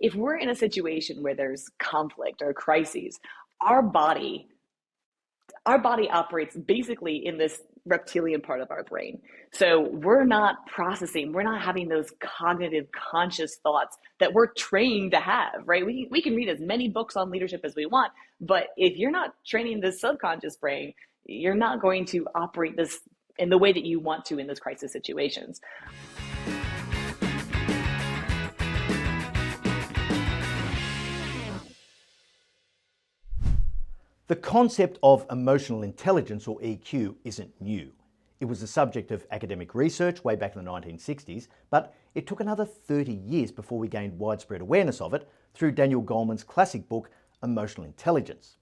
if we're in a situation where there's conflict or crises, our body our body operates basically in this reptilian part of our brain. So we're not processing, we're not having those cognitive conscious thoughts that we're trained to have, right? We can read as many books on leadership as we want, but if you're not training the subconscious brain, you're not going to operate this in the way that you want to in those crisis situations. The concept of emotional intelligence, or EQ, isn't new. It was the subject of academic research way back in the 1960s, but it took another 30 years before we gained widespread awareness of it through Daniel Goleman's classic book, Emotional Intelligence.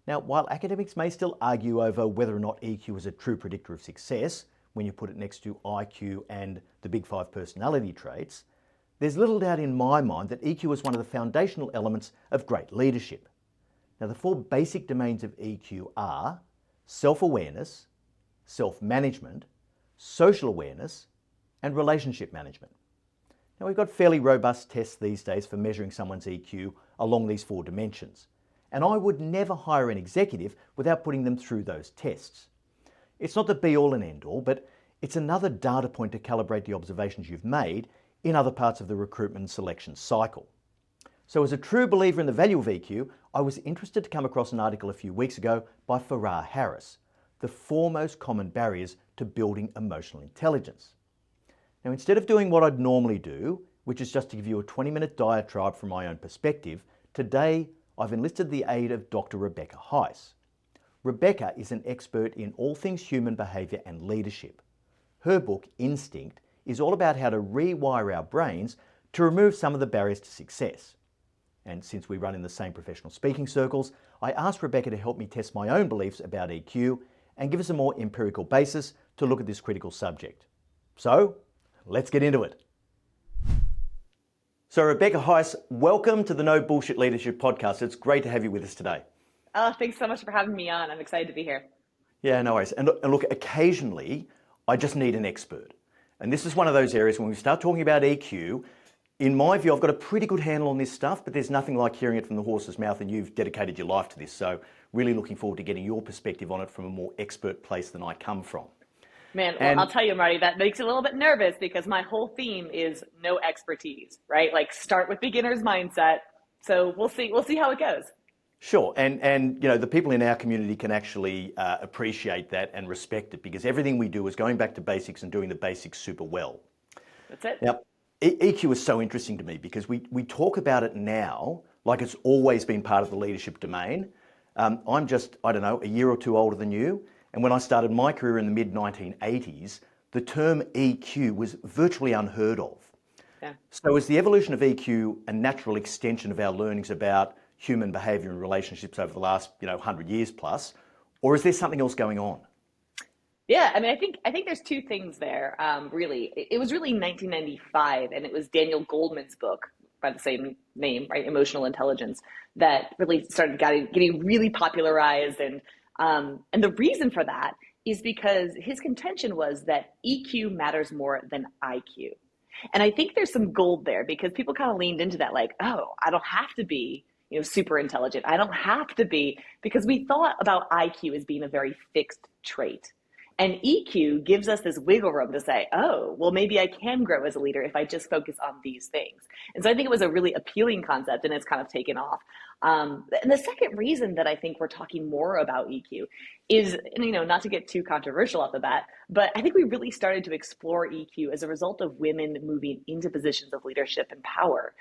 Now, while academics may still argue over whether or not EQ is a true predictor of success, when you put it next to IQ and the big five personality traits, there's little doubt in my mind that EQ is one of the foundational elements of great leadership. Now, the four basic domains of EQ are self-awareness, self-management, social awareness, and relationship management. Now, we've got fairly robust tests these days for measuring someone's EQ along these four dimensions, and I would never hire an executive without putting them through those tests. It's not the be-all and end-all, but it's another data point to calibrate the observations you've made in other parts of the recruitment and selection cycle. So as a true believer in the value of EQ, I was interested to come across an article a few weeks ago by Farrar Harris, The Four Most Common Barriers to Building Emotional Intelligence. Now, instead of doing what I'd normally do, which is just to give you a 20-minute diatribe from my own perspective, today I've enlisted the aid of Dr Rebecca Heiss. Rebecca is an expert in all things human behaviour and leadership. Her book, Instinct, is all about how to rewire our brains to remove some of the barriers to success. And since we run in the same professional speaking circles, I asked Rebecca to help me test my own beliefs about EQ and give us a more empirical basis to look at this critical subject. So, let's get into it. So Rebecca Heiss, welcome to the No Bullshit Leadership Podcast. It's great to have you with us today. Oh, thanks so much for having me on. I'm excited to be here. Yeah, no worries. And look, occasionally I just need an expert. And this is one of those areas when we start talking about EQ, in my view, I've got a pretty good handle on this stuff, but there's nothing like hearing it from the horse's mouth, and you've dedicated your life to this. So really looking forward to getting your perspective on it from a more expert place than I come from. Man, well, I'll tell you, Marty, that makes you a little bit nervous because my whole theme is no expertise, right? Like start with beginner's mindset. So we'll see how it goes. Sure, and you know, the people in our community can actually appreciate that and respect it, because everything we do is going back to basics and doing the basics super well. That's it. Now, EQ is so interesting to me because we talk about it now like it's always been part of the leadership domain. I'm just, I don't know, a year or two older than you. And when I started my career in the mid-1980s, the term EQ was virtually unheard of. Yeah. So is the evolution of EQ a natural extension of our learnings about human behaviour and relationships over the last 100 years plus, or is there something else going on? Yeah, I mean, I think there's two things there. Really, it was really 1995, and it was Daniel Goleman's book by the same name, right? Emotional Intelligence, that really started getting really popularized, and the reason for that is because his contention was that EQ matters more than IQ, and I think there's some gold there because people kind of leaned into that, like, oh, I don't have to be super intelligent. I don't have to be, because we thought about IQ as being a very fixed trait. And EQ gives us this wiggle room to say, oh, well, maybe I can grow as a leader if I just focus on these things. And so I think it was a really appealing concept, and it's kind of taken off. And the second reason that I think we're talking more about EQ is, not to get too controversial off the bat, but I think we really started to explore EQ as a result of women moving into positions of leadership and power.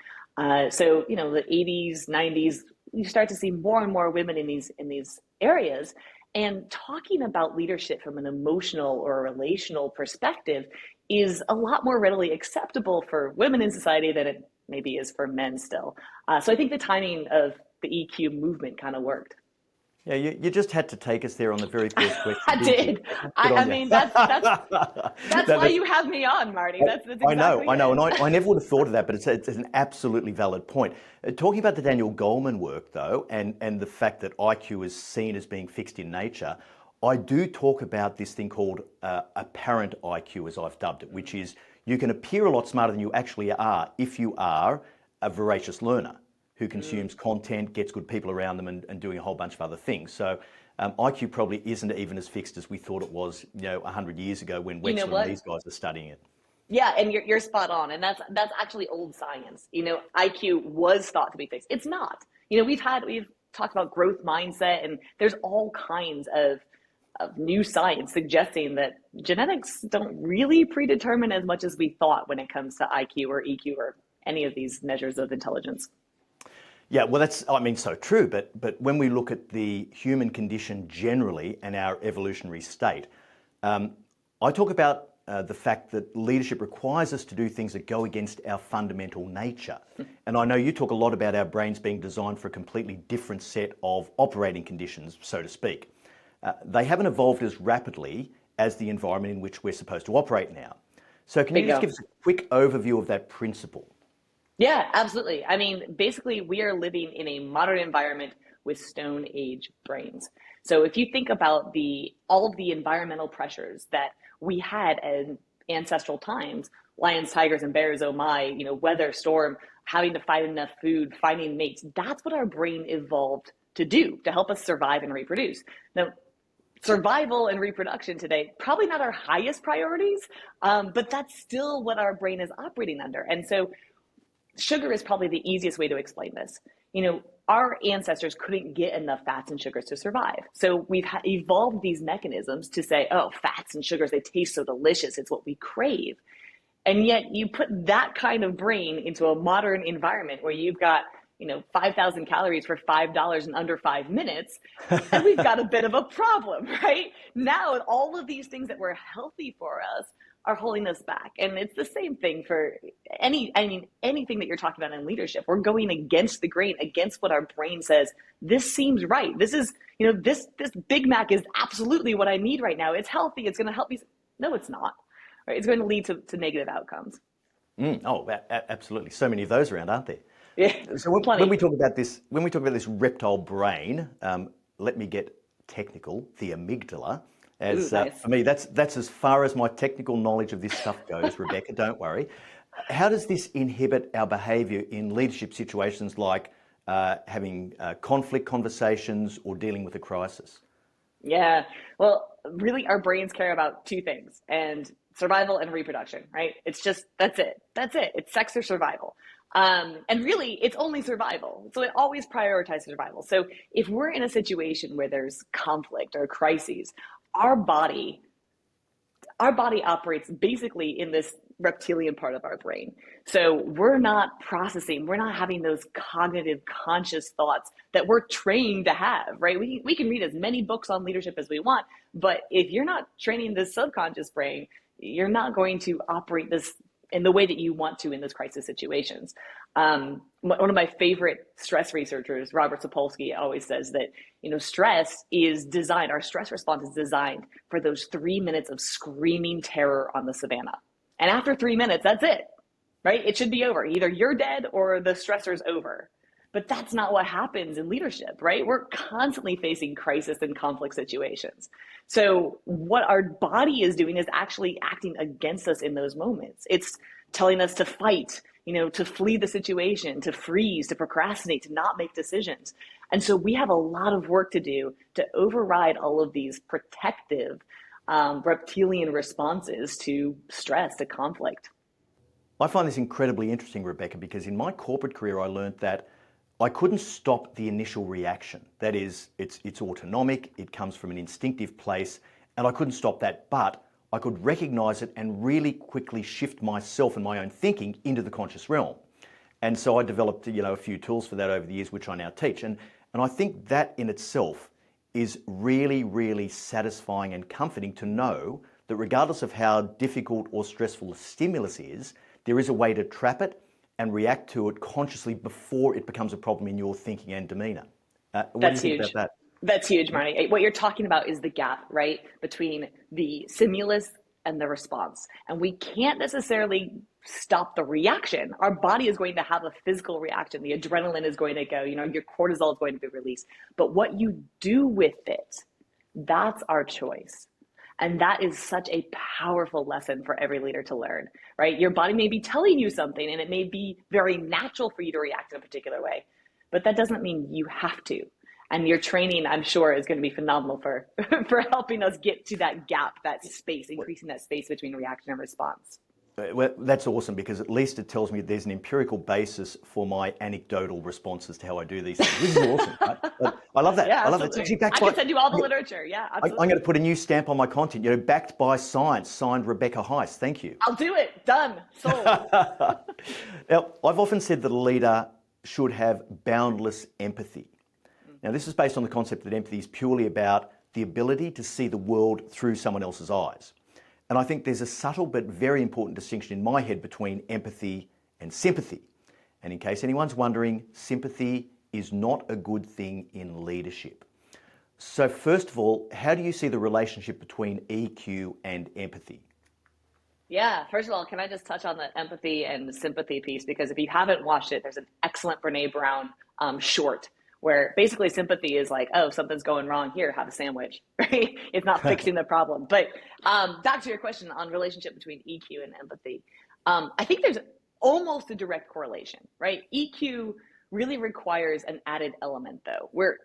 So, the 80s, 90s, you start to see more and more women in these areas. And talking about leadership from an emotional or relational perspective is a lot more readily acceptable for women in society than it maybe is for men still. So I think the timing of the EQ movement kind of worked. Yeah, you just had to take us there on the very first question. I did. I mean, that's why you have me on, Marty. That's exactly I know, and I never would have thought of that, but it's an absolutely valid point. Talking about the Daniel Goleman work, though, and the fact that IQ is seen as being fixed in nature, I do talk about this thing called apparent IQ, as I've dubbed it, which is you can appear a lot smarter than you actually are if you are a voracious learner who consumes content, gets good people around them, and doing a whole bunch of other things. So IQ probably isn't even as fixed as we thought it was, 100 years ago when You know Wechsler and what? these guys were studying it. Yeah, and you're spot on, and that's actually old science. IQ was thought to be fixed. It's not. We've talked about growth mindset, and there's all kinds of new science suggesting that genetics don't really predetermine as much as we thought when it comes to IQ or EQ or any of these measures of intelligence. Yeah, well, that's, I mean, so true. But when we look at the human condition generally and our evolutionary state, I talk about the fact that leadership requires us to do things that go against our fundamental nature. And I know you talk a lot about our brains being designed for a completely different set of operating conditions, so to speak. They haven't evolved as rapidly as the environment in which we're supposed to operate now. So can you just give us a quick overview of that principle? Yeah, absolutely. I mean, basically, we are living in a modern environment with Stone Age brains. So if you think about all of the environmental pressures that we had in ancestral times, lions, tigers, and bears, oh my, weather, storm, having to find enough food, finding mates, that's what our brain evolved to do, to help us survive and reproduce. Now, survival and reproduction today, probably not our highest priorities, but that's still what our brain is operating under. And so sugar is probably the easiest way to explain this. Our ancestors couldn't get enough fats and sugars to survive. So we've evolved these mechanisms to say, oh, fats and sugars, they taste so delicious. It's what we crave. And yet you put that kind of brain into a modern environment where you've got 5,000 calories for $5 in under 5 minutes, and we've got a bit of a problem, right? Now, all of these things that were healthy for us are holding us back. And it's the same thing for anything that you're talking about in leadership. We're going against the grain, against what our brain says. This seems right. This is, this Big Mac is absolutely what I need right now. It's healthy. It's going to help me. No, it's not. Right? It's going to lead to negative outcomes. Absolutely. So many of those around, aren't there? Yeah. So when we talk about this reptile brain, let me get technical, the amygdala. Nice. For me, that's as far as my technical knowledge of this stuff goes, Rebecca, don't worry. How does this inhibit our behaviour in leadership situations like having conflict conversations or dealing with a crisis? Yeah, well, really our brains care about two things, and survival and reproduction, right? It's just, that's it. It's sex or survival. And really, it's only survival. So it always prioritizes survival. So if we're in a situation where there's conflict or crises, our body operates basically in this reptilian part of our brain. So we're not processing, we're not having those cognitive conscious thoughts that we're trained to have, right? We can read as many books on leadership as we want, but if you're not training this subconscious brain, you're not going to operate this in the way that you want to in those crisis situations. One of my favorite stress researchers, Robert Sapolsky, always says that, stress is designed, our stress response is designed for those 3 minutes of screaming terror on the savannah. And after 3 minutes, that's it, right? It should be over. Either you're dead or the stressor's over. But that's not what happens in leadership, right? We're constantly facing crisis and conflict situations. So what our body is doing is actually acting against us in those moments. It's telling us to fight, to flee the situation, to freeze, to procrastinate, to not make decisions. And so we have a lot of work to do to override all of these protective reptilian responses to stress, to conflict. I find this incredibly interesting, Rebecca, because in my corporate career, I learned that I couldn't stop the initial reaction. That is, it's autonomic, it comes from an instinctive place, and I couldn't stop that, but I could recognize it and really quickly shift myself and my own thinking into the conscious realm. And so I developed, a few tools for that over the years, which I now teach. And I think that in itself is really, really satisfying and comforting to know that regardless of how difficult or stressful the stimulus is, there is a way to trap it and react to it consciously before it becomes a problem in your thinking and demeanor. What do you think about that? That's huge, Marty. What you're talking about is the gap, right, between the stimulus and the response. And we can't necessarily stop the reaction. Our body is going to have a physical reaction. The adrenaline is going to go, your cortisol is going to be released. But what you do with it, that's our choice. And that is such a powerful lesson for every leader to learn, right? Your body may be telling you something and it may be very natural for you to react in a particular way, but that doesn't mean you have to. And your training, I'm sure, is going to be phenomenal for, for helping us get to that gap, that space, increasing that space between reaction and response. Well, that's awesome, because at least it tells me there's an empirical basis for my anecdotal responses to how I do these things. This is awesome. But I love that. Yeah, I love it. It's absolutely. actually backed I by, can send you all the literature. Yeah, I'm absolutely. going to put a new stamp on my content, backed by science, signed Rebecca Heiss. Thank you. I'll do it. Done. Sold. Now, I've often said that a leader should have boundless empathy. Now, this is based on the concept that empathy is purely about the ability to see the world through someone else's eyes. And I think there's a subtle but very important distinction in my head between empathy and sympathy. And in case anyone's wondering, sympathy is not a good thing in leadership. So first of all, how do you see the relationship between EQ and empathy? Yeah, first of all, can I just touch on the empathy and the sympathy piece? Because if you haven't watched it, there's an excellent Brene Brown short where basically sympathy is like, oh, something's going wrong here, have a sandwich, right? It's not fixing the problem. But back to your question on relationship between EQ and empathy. I think there's almost a direct correlation, right? EQ really requires an added element though, where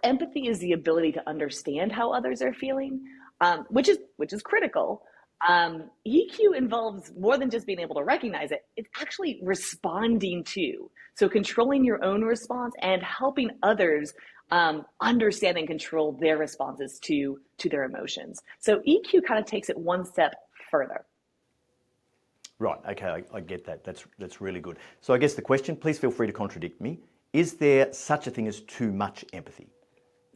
empathy is the ability to understand how others are feeling, which is critical. EQ involves more than just being able to recognize it. It's actually responding to. So controlling your own response and helping others understand and control their responses to their emotions. So EQ kind of takes it one step further. Right, okay, I get that. That's really good. So I guess the question, please feel free to contradict me, is there such a thing as too much empathy?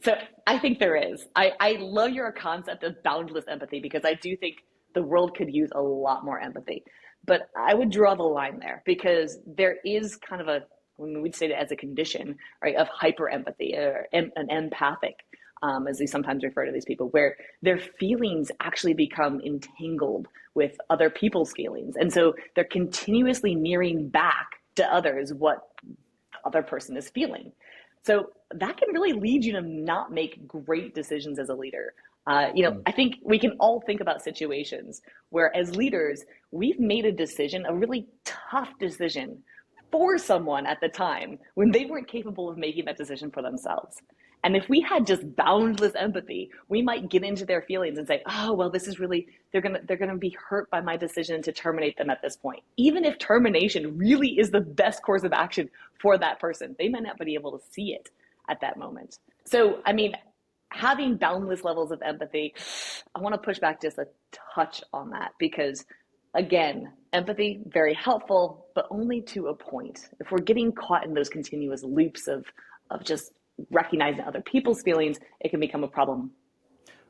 So I think there is. I love your concept of boundless empathy because I do think the world could use a lot more empathy. But I would draw the line there because there is kind of we'd say that as a condition, right, of hyper empathy or an empathic, as we sometimes refer to these people, where their feelings actually become entangled with other people's feelings. And so they're continuously mirroring back to others what the other person is feeling. So that can really lead you to not make great decisions as a leader. I think we can all think about situations where as leaders, we've made a decision, a really tough decision for someone at the time when they weren't capable of making that decision for themselves. And if we had just boundless empathy, we might get into their feelings and say, oh, well, this is really, they're gonna be hurt by my decision to terminate them at this point. Even if termination really is the best course of action for that person, they might not be able to see it at that moment. So, I mean, having boundless levels of empathy, I want to push back just a touch on that because, again, empathy, very helpful, but only to a point. If we're getting caught in those continuous loops of just recognizing other people's feelings, it can become a problem.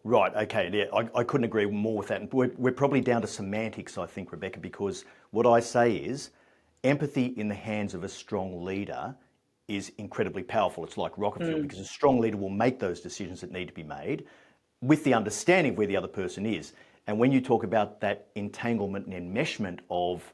Right, okay, yeah, I couldn't agree more with that. We're probably down to semantics, I think, Rebecca, because what I say is empathy in the hands of a strong leader is incredibly powerful. It's like rocket fuel because a strong leader will make those decisions that need to be made with the understanding of where the other person is. And when you talk about that entanglement and enmeshment of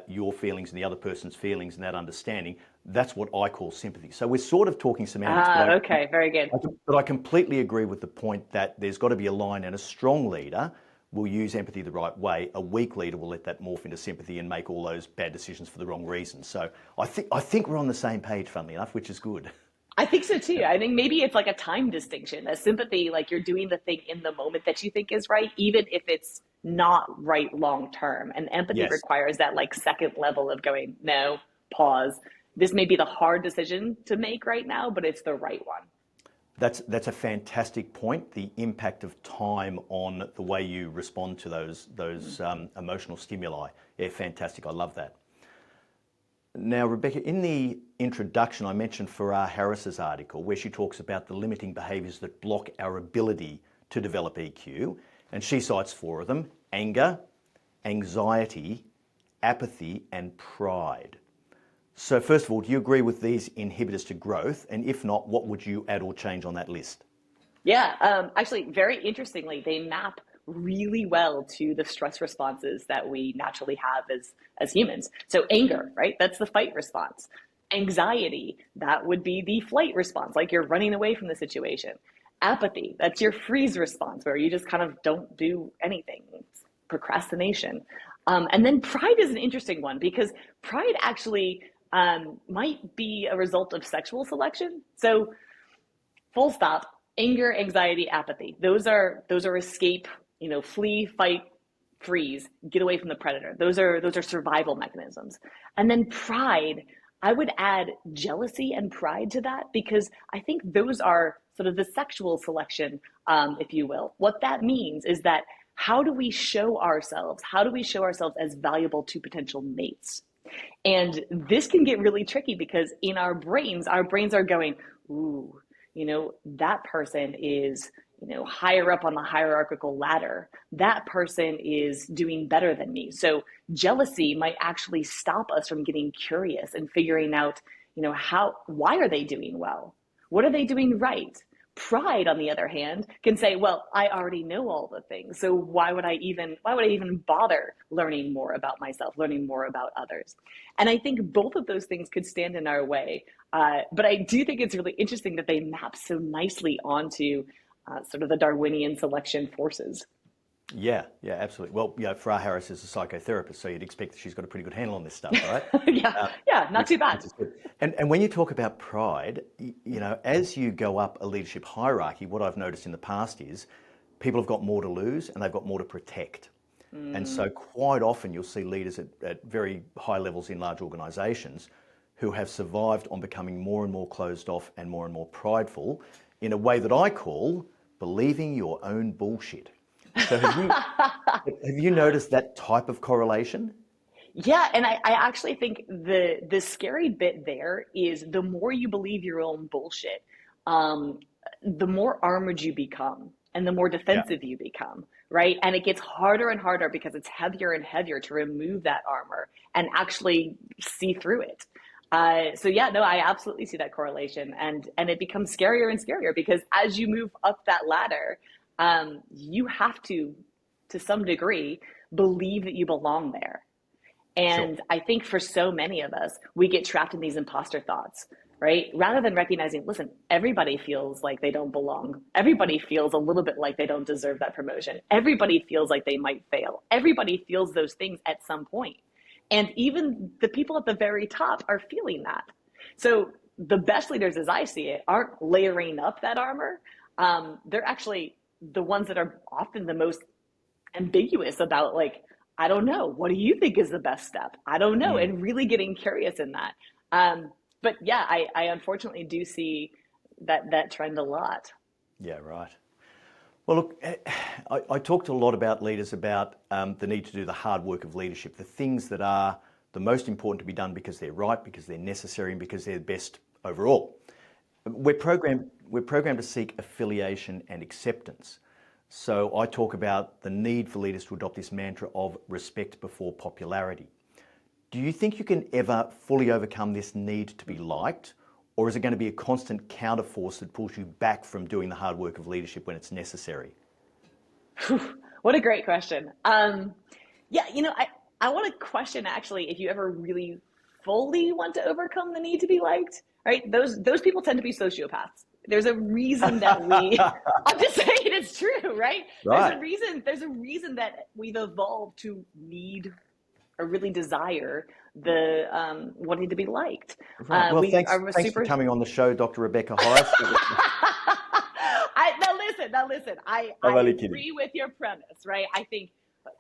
your feelings and the other person's feelings and that understanding, that's what I call sympathy. So we're sort of talking semantics. Okay, very good. But I completely agree with the point that there's got to be a line, and a strong leader will use empathy the right way. A weak leader will let that morph into sympathy and make all those bad decisions for the wrong reasons. So I think we're on the same page, funnily enough, which is good. I think so too. I think maybe it's like a time distinction. A sympathy, like you're doing the thing in the moment that you think is right, even if it's not right long term. And empathy requires that like second level of going, no, pause. This may be the hard decision to make right now, but it's the right one. That's a fantastic point. The impact of time on the way you respond to those emotional stimuli. Yeah, fantastic. I love that. Now, Rebecca, in the introduction, I mentioned Farah Harris's article where she talks about the limiting behaviours that block our ability to develop EQ, and she cites 4 of them: anger, anxiety, apathy, and pride. So first of all, do you agree with these inhibitors to growth? And if not, what would you add or change on that list? Yeah, actually, very interestingly, they map really well to the stress responses that we naturally have as humans. So anger, right? That's the fight response. Anxiety, that would be the flight response, like you're running away from the situation. Apathy, that's your freeze response where you just kind of don't do anything. It's procrastination. And then pride is an interesting one because pride actually might be a result of sexual selection. So full stop, anger, anxiety, apathy. Those are escape, flee, fight, freeze, get away from the predator. Those are survival mechanisms. And then pride, I would add jealousy and pride to that because I think those are sort of the sexual selection, if you will. What that means is that how do we show ourselves? How do we show ourselves as valuable to potential mates? And this can get really tricky because in our brains are going, ooh, that person is, higher up on the hierarchical ladder. That person is doing better than me. So jealousy might actually stop us from getting curious and figuring out, why are they doing well? What are they doing right? Pride, on the other hand, can say, well, I already know all the things. So why would I even bother learning more about myself, learning more about others? And I think both of those things could stand in our way. But I do think it's really interesting that they map so nicely onto sort of the Darwinian selection forces. Yeah, absolutely. Well, Farah Harris is a psychotherapist, so you'd expect that she's got a pretty good handle on this stuff, right? Yeah, not too bad. And when you talk about pride, as you go up a leadership hierarchy, what I've noticed in the past is people have got more to lose and they've got more to protect. And so quite often you'll see leaders at very high levels in large organisations who have survived on becoming more and more closed off and more prideful in a way that I call believing your own bullshit. So have you noticed that type of correlation? Yeah, and I actually think the scary bit there is the more you believe your own bullshit, the more armored you become and the more defensive you become, right? And it gets harder and harder because it's heavier and heavier to remove that armor and actually see through it. I absolutely see that correlation, and it becomes scarier and scarier because as you move up that ladder, you have to some degree, believe that you belong there. And Sure. I think for so many of us, we get trapped in these imposter thoughts, right? Rather than recognizing, listen, everybody feels like they don't belong. Everybody feels a little bit like they don't deserve that promotion. Everybody feels like they might fail. Everybody feels those things at some point. And even the people at the very top are feeling that. So the best leaders, as I see it, aren't layering up that armor. They're actually the ones that are often the most ambiguous about, like, I don't know, what do you think is the best step? I don't know, and really getting curious in that. But yeah, I unfortunately do see that trend a lot. Yeah, right. Well, look, I talked a lot about leaders about the need to do the hard work of leadership, the things that are the most important to be done because they're right, because they're necessary, and because they're best overall. We're programmed to seek affiliation and acceptance. So I talk about the need for leaders to adopt this mantra of respect before popularity. Do you think you can ever fully overcome this need to be liked? Or is it going to be a constant counterforce that pulls you back from doing the hard work of leadership when it's necessary? What a great question. I want to question actually if you ever really fully want to overcome the need to be liked, right? Those people tend to be sociopaths. There's a reason that I'm just saying it's true, right? Right. There's a reason that we've evolved to need or really desire the wanting to be liked. Right. Well, thanks for coming on the show, Dr. Rebecca Heiss. Now listen. I agree with your premise, right? I think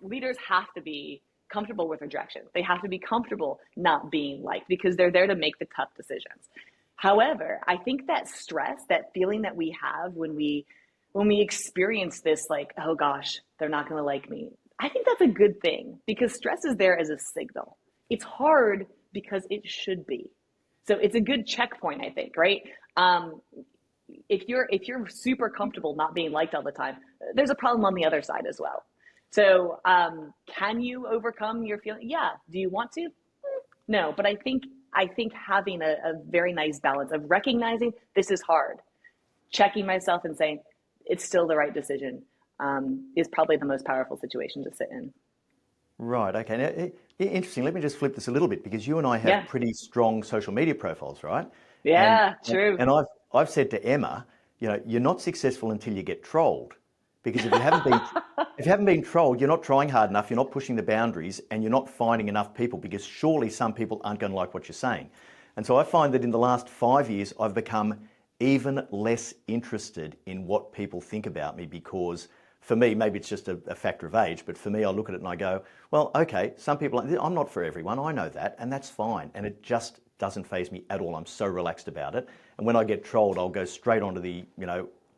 leaders have to be comfortable with rejection. They have to be comfortable not being liked because they're there to make the tough decisions. However, I think that stress, that feeling that we have when we experience this, like, oh gosh, they're not going to like me. I think that's a good thing because stress is there as a signal. It's hard because it should be. So it's a good checkpoint, I think, right? If you're super comfortable not being liked all the time, there's a problem on the other side as well. So can you overcome your feeling? Yeah. Do you want to? No, but I think having a very nice balance of recognizing this is hard, checking myself and saying it's still the right decision is probably the most powerful situation to sit in. Right. Okay. Now, interesting. Let me just flip this a little bit because you and I have pretty strong social media profiles, right? Yeah, true. And I've said to Emma, you're not successful until you get trolled. Because if you haven't been trolled, you're not trying hard enough, you're not pushing the boundaries, and you're not finding enough people, because surely some people aren't going to like what you're saying. And so I find that in the last 5 years, I've become even less interested in what people think about me, because for me, maybe it's just a factor of age, but for me, I look at it and I go, well, okay, some people, I'm not for everyone, I know that, and that's fine. And it just doesn't faze me at all. I'm so relaxed about it. And when I get trolled, I'll go straight onto the,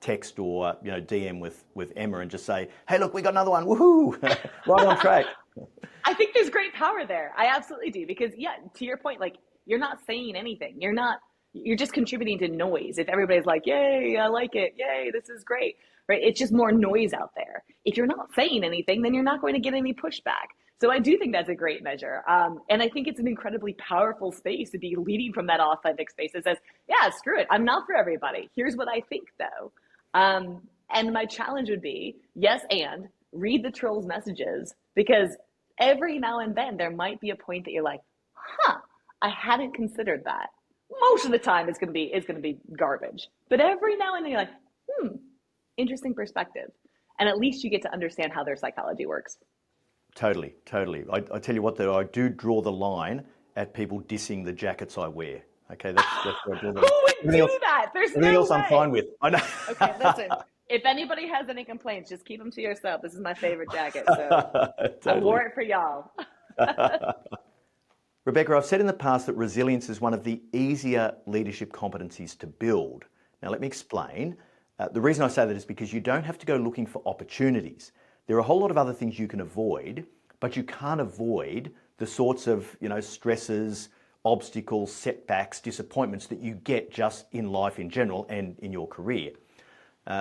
text or, DM with Emma and just say, hey, look, we got another one, woohoo, right on track. I think there's great power there. I absolutely do. Because to your point, like, you're not saying anything. You're just contributing to noise. If everybody's like, yay, I like it, yay, this is great, right? It's just more noise out there. If you're not saying anything, then you're not going to get any pushback. So I do think that's a great measure. And I think it's an incredibly powerful space to be leading from that authentic space that says, yeah, screw it, I'm not for everybody. Here's what I think, though. And my challenge would be, yes, and read the trolls' messages, because every now and then there might be a point that you're like, I hadn't considered that. Most of the time it's going to be garbage, but every now and then you're like, interesting perspective. And at least you get to understand how their psychology works. Totally. I tell you what, though, I do draw the line at people dissing the jackets I wear. Okay, that's where I draw the line. Who would do that? There's everything no else way. I'm fine with. I know. Okay, listen. If anybody has any complaints, just keep them to yourself. This is my favorite jacket, so Totally. I wore it for y'all. Rebecca, I've said in the past that resilience is one of the easier leadership competencies to build. Now, let me explain. The reason I say that is because you don't have to go looking for opportunities. There are a whole lot of other things you can avoid, but you can't avoid the sorts of, stresses, obstacles, setbacks, disappointments that you get just in life in general and in your career.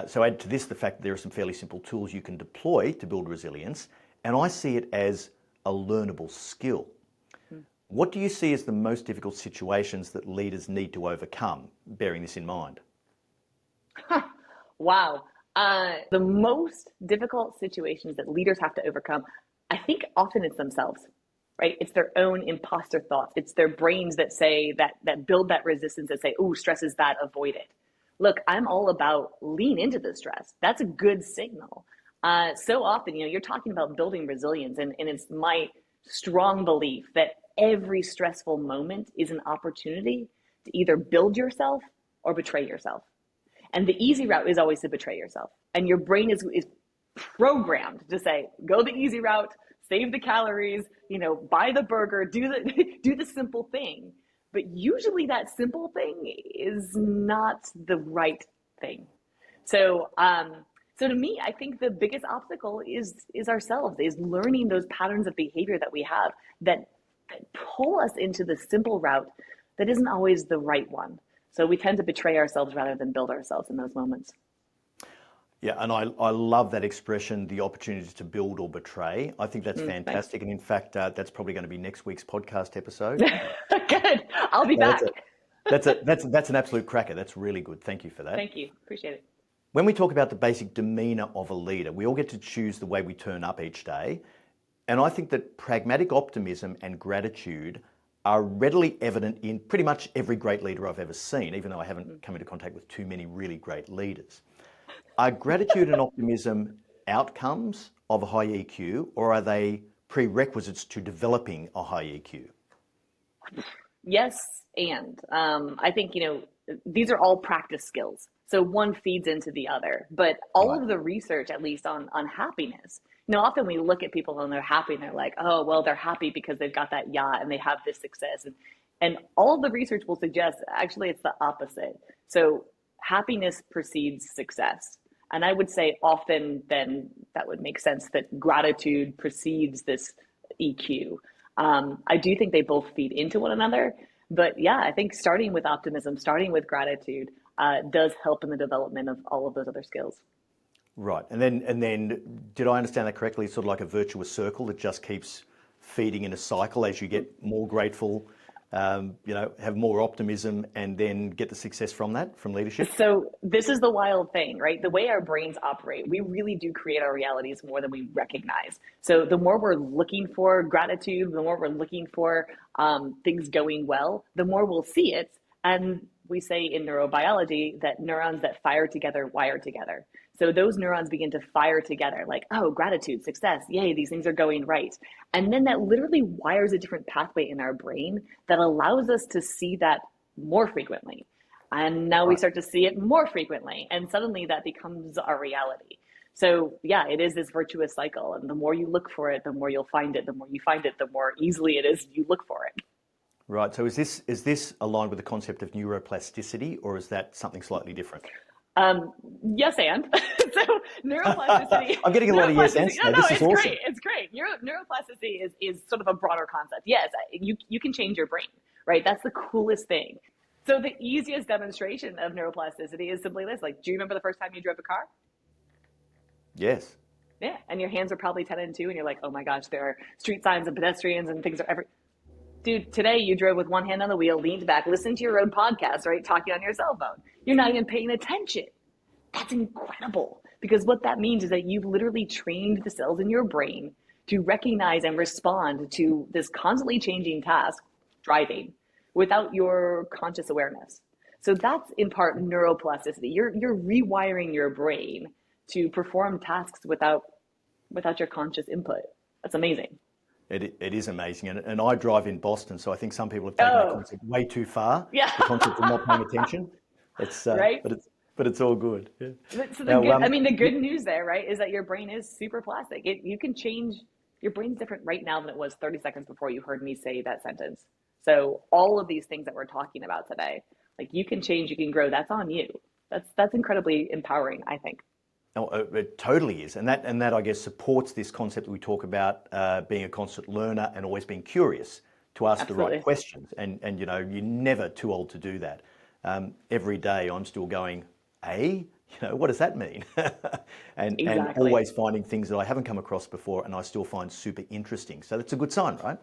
So add to this the fact that there are some fairly simple tools you can deploy to build resilience, and I see it as a learnable skill. What do you see as the most difficult situations that leaders need to overcome, bearing this in mind? Wow. The most difficult situations that leaders have to overcome, I think often it's themselves, right? It's their own imposter thoughts. It's their brains that say that build that resistance, that say, "Ooh, stress is bad, avoid it." Look, I'm all about lean into the stress. That's a good signal. So often, you're talking about building resilience, and it's my strong belief that every stressful moment is an opportunity to either build yourself or betray yourself. And the easy route is always to betray yourself. And your brain is programmed to say, go the easy route, save the calories, buy the burger, do the simple thing. But usually that simple thing is not the right thing. So to me, I think the biggest obstacle is ourselves, is learning those patterns of behavior that we have that pull us into the simple route that isn't always the right one. So we tend to betray ourselves rather than build ourselves in those moments. Yeah, and I love that expression, the opportunity to build or betray. I think that's fantastic. Thanks. And in fact, that's probably going to be next week's podcast episode. Good. I'll be back. That's an absolute cracker. That's really good. Thank you for that. Thank you. Appreciate it. When we talk about the basic demeanour of a leader, we all get to choose the way we turn up each day. And I think that pragmatic optimism and gratitude are readily evident in pretty much every great leader I've ever seen, even though I haven't come into contact with too many really great leaders. Are gratitude and optimism outcomes of a high EQ, or are they prerequisites to developing a high EQ? Yes, and I think, these are all practice skills. So one feeds into the other, but all of the research, at least on happiness, often we look at people and they're happy and they're like, oh, well, they're happy because they've got that yacht and they have this success. And all the research will suggest, actually, it's the opposite. So happiness precedes success. And I would say often then that would make sense that gratitude precedes this EQ. I do think they both feed into one another. But yeah, I think starting with optimism, starting with gratitude does help in the development of all of those other skills. Right. And then did I understand that correctly? It's sort of like a virtuous circle that just keeps feeding in a cycle as you get more grateful, have more optimism, and then get the success from leadership? So this is the wild thing, right? The way our brains operate, we really do create our realities more than we recognize. So the more we're looking for gratitude, the more we're looking for things going well, the more we'll see it. And we say in neurobiology that neurons that fire together wire together. So those neurons begin to fire together, like, oh, gratitude, success, yay, these things are going right. And then that literally wires a different pathway in our brain that allows us to see that more frequently. And now we Right. start to see it more frequently. And suddenly that becomes our reality. So yeah, it is this virtuous cycle. And the more you look for it, the more you'll find it. The more you find it, the more easily it is you look for it. Right. So is this aligned with the concept of neuroplasticity, or is that something slightly different? Yes, and so neuroplasticity. I'm getting a lot of yes ands No, today. no, This is it's awesome. great. It's great. Neuroplasticity is sort of a broader concept. Yes, you can change your brain, right? That's the coolest thing. So the easiest demonstration of neuroplasticity is simply this: like, do you remember the first time you drove a car? Yes. Yeah, and your hands are probably 10 and 2, and you're like, oh my gosh, there are street signs and pedestrians and things are every. Dude, today you drove with one hand on the wheel, leaned back, listening to your own podcast, right? Talking on your cell phone. You're not even paying attention. That's incredible, because what that means is that you've literally trained the cells in your brain to recognize and respond to this constantly changing task, driving, without your conscious awareness. So that's in part neuroplasticity. You're rewiring your brain to perform tasks without your conscious input. That's amazing. It is amazing. And I drive in Boston, so I think some people have taken that Oh, concept way too far, yeah, the concept of not paying attention. It's, right. but it's all good. Yeah. So Now, the good news there, right, is that your brain is super plastic. You can change. Your brain's different right now than it was 30 seconds before you heard me say that sentence. So all of these things that we're talking about today, like, you can change, you can grow. That's on you. That's incredibly empowering, I think. oh, it totally is. And that, I guess, supports this concept that we talk about, being a constant learner and always being curious to ask the right Absolutely. questions. And you're never too old to do that. Every day I'm still going, what does that mean? and Exactly. always finding things that I haven't come across before and I still find super interesting. So that's a good sign, right?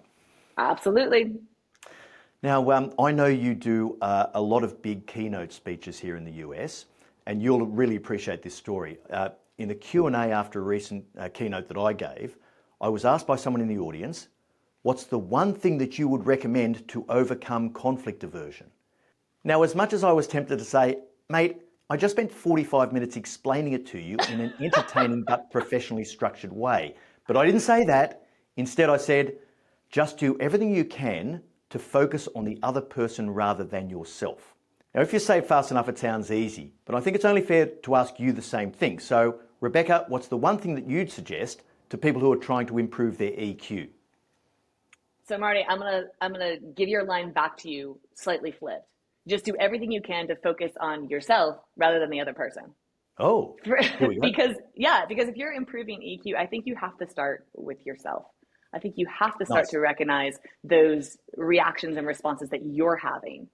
Absolutely. Now, I know you do a lot of big keynote speeches here in the US, and you'll really appreciate this story. In the Q&A after a recent keynote that I gave, I was asked by someone in the audience, what's the one thing that you would recommend to overcome conflict aversion? Now, as much as I was tempted to say, mate, I just spent 45 minutes explaining it to you in an entertaining but professionally structured way. But I didn't say that. Instead, I said, just do everything you can to focus on the other person rather than yourself. Now, if you say it fast enough, it sounds easy, but I think it's only fair to ask you the same thing. So, Rebecca, what's the one thing that you'd suggest to people who are trying to improve their EQ? So Marty, I'm gonna give your line back to you slightly flipped. Just do everything you can to focus on yourself rather than the other person. Oh, here we go. Because if you're improving EQ, I think you have to start with yourself. I think you have to start Nice. to recognize those reactions and responses that you're having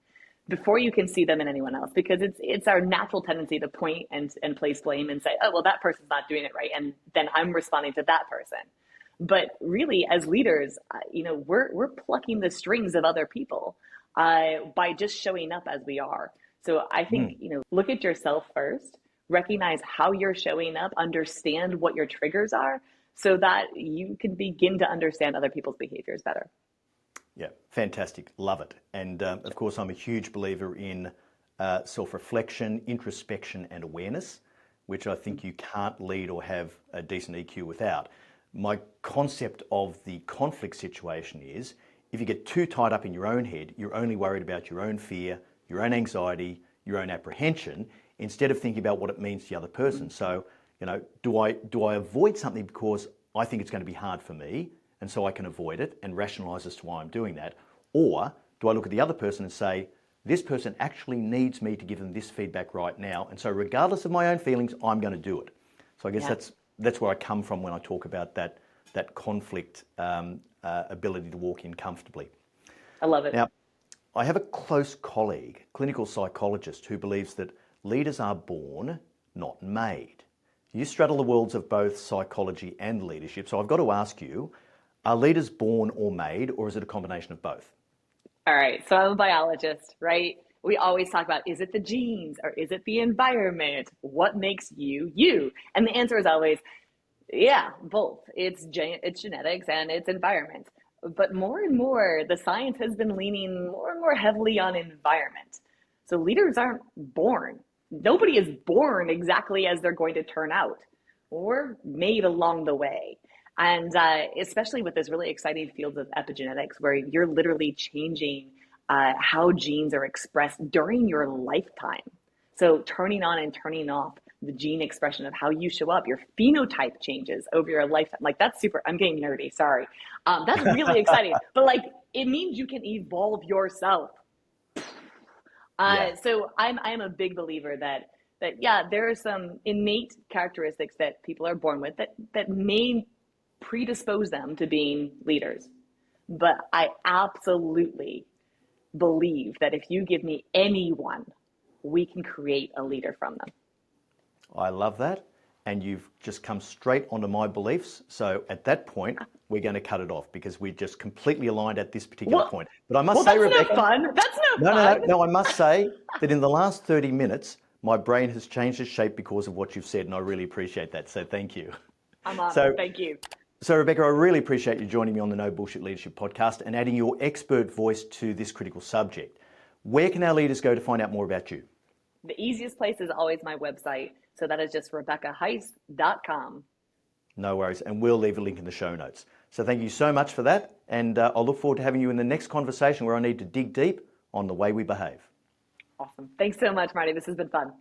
before you can see them in anyone else, because it's our natural tendency to point and place blame and say, oh, well, that person's not doing it right, and then I'm responding to that person. But really, as leaders, we're plucking the strings of other people by just showing up as we are. So I think, Mm. look at yourself first, recognize how you're showing up, understand what your triggers are, so that you can begin to understand other people's behaviors better. Yeah, fantastic. Love it. And of course, I'm a huge believer in self-reflection, introspection, and awareness, which I think you can't lead or have a decent EQ without. My concept of the conflict situation is if you get too tied up in your own head, you're only worried about your own fear, your own anxiety, your own apprehension, instead of thinking about what it means to the other person. So, do I avoid something because I think it's going to be hard for me, and so I can avoid it and rationalize as to why I'm doing that? Or do I look at the other person and say, this person actually needs me to give them this feedback right now, and so regardless of my own feelings, I'm going to do it. So I guess Yeah, that's where I come from when I talk about that conflict ability to walk in comfortably. I love it. Now, I have a close colleague, clinical psychologist, who believes that leaders are born, not made. You straddle the worlds of both psychology and leadership, so I've got to ask you, are leaders born or made, or is it a combination of both? All right. So I'm a biologist, right? We always talk about, is it the genes or is it the environment? What makes you you? And the answer is always, yeah, both. It's genetics and it's environment. But more and more, the science has been leaning more and more heavily on environment. So leaders aren't born. Nobody is born exactly as they're going to turn out. We're made along the way. And especially with this really exciting field of epigenetics, where you're literally changing how genes are expressed during your lifetime. So turning on and turning off the gene expression of how you show up, your phenotype changes over your lifetime. Like that's super, I'm getting nerdy, sorry. That's really exciting. But like, it means you can evolve yourself. Yeah. So I'm a big believer that yeah, there are some innate characteristics that people are born with that may predispose them to being leaders. But I absolutely believe that if you give me anyone, we can create a leader from them. I love that. And you've just come straight onto my beliefs. So at that point, we're going to cut it off because we just completely aligned at this particular point. But I must say, that's Rebecca, no fun. That's no fun. No, I must say that in the last 30 minutes, my brain has changed its shape because of what you've said, and I really appreciate that. So thank you. I'm honored. Thank you. So Rebecca, I really appreciate you joining me on the No Bullshit Leadership podcast and adding your expert voice to this critical subject. Where can our leaders go to find out more about you? The easiest place is always my website. So that is just RebeccaHeiss.com. No worries. And we'll leave a link in the show notes. So thank you so much for that. And I'll look forward to having you in the next conversation where I need to dig deep on the way we behave. Awesome. Thanks so much, Marty. This has been fun.